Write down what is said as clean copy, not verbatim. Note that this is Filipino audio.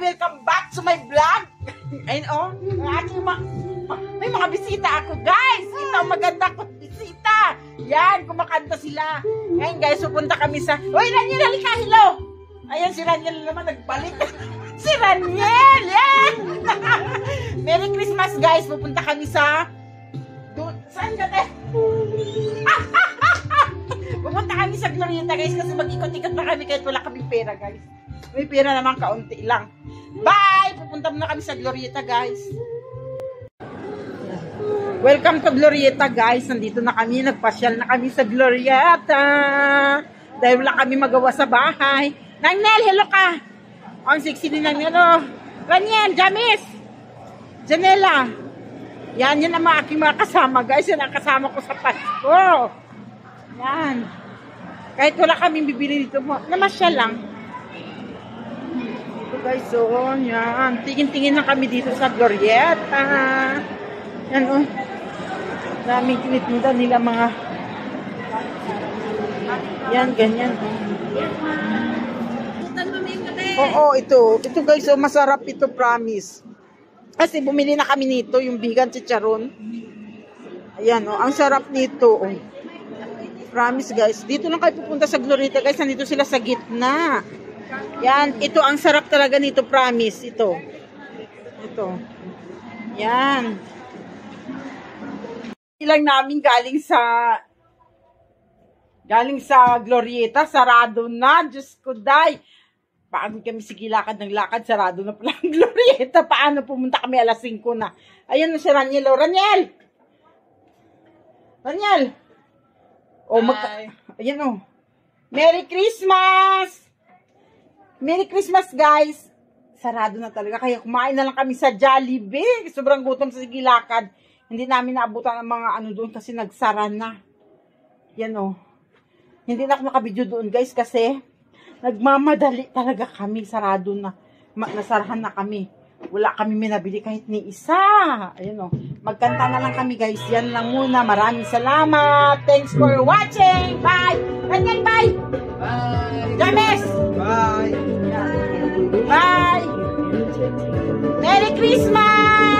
welcome back to my vlog. Ayun oh, may mga bisita ako guys. Ito ang maganda kong bisita. Yan, kumakanta sila. Ngayon guys, pupunta kami sa... Uy, Raniel, halika, hello. Ayan, si Raniel naman nagbalik. Si Raniel, yan. Merry Christmas guys, pupunta kami sa... Saan ka te? Pupunta kami sa Glorieta guys kasi mag-ikot-ikot na kami kahit wala kaming pera guys. May pera naman kaunti lang. Bye! Pupunta muna kami sa Glorieta guys. Welcome to Glorieta guys. Nandito na kami. Nagpasyal na kami sa Glorieta. Dahil wala kami magawa sa bahay. Nangnel, hello ka! Ang sexy ni Nangnel. Oh. Raniel, Jamis! Janela! Yan, yan ang mga aking mga kasama guys. Yan ang kasama ko sa Pasko. Yan. Kahit wala kaming bibili dito mo. Namasyal lang. Dito guys, so, yan. Tingin-tingin na kami dito sa Glorieta. Yan, oh. Daming tinitinda nila mga... Yan, ganyan. Oo, ito. Ito guys, oh, masarap ito, promise. Kasi bumili na kami nito, yung vegan chicharon. Ayan, oh. Ang sarap nito, oh. Promise guys. Dito lang kayo pupunta sa Glorieta guys. Nandito sila sa gitna. Yan. Ito ang sarap talaga nito. Promise. Ito. Ito. Yan. Ilang namin galing sa Glorieta. Sarado na. Diyos ko, day. Paano kami sige lakad ng lakad. Sarado na pala ang Glorieta. Paano pumunta kami alas 5 na. Ayun na si Raniel. Oh, Raniel! Raniel! Oh, ayan oh. Merry Christmas! Merry Christmas, guys! Sarado na talaga. Kaya kumain na lang kami sa Jollibee. Sobrang gutom sa Sigilakad. Hindi namin naabutan ang mga ano doon kasi nagsara na. Yan oh. Hindi na ako nakabidyo doon, guys, kasi nagmamadali talaga kami. Sarado na. Nasarahan na kami. Wala kami minabili kahit ni isa. Ayun o. Magkanta na lang kami guys. Yan lang muna. Maraming salamat. Thanks for watching. Bye. Ganyan, bye. Bye. James. Bye. Bye. Merry Christmas.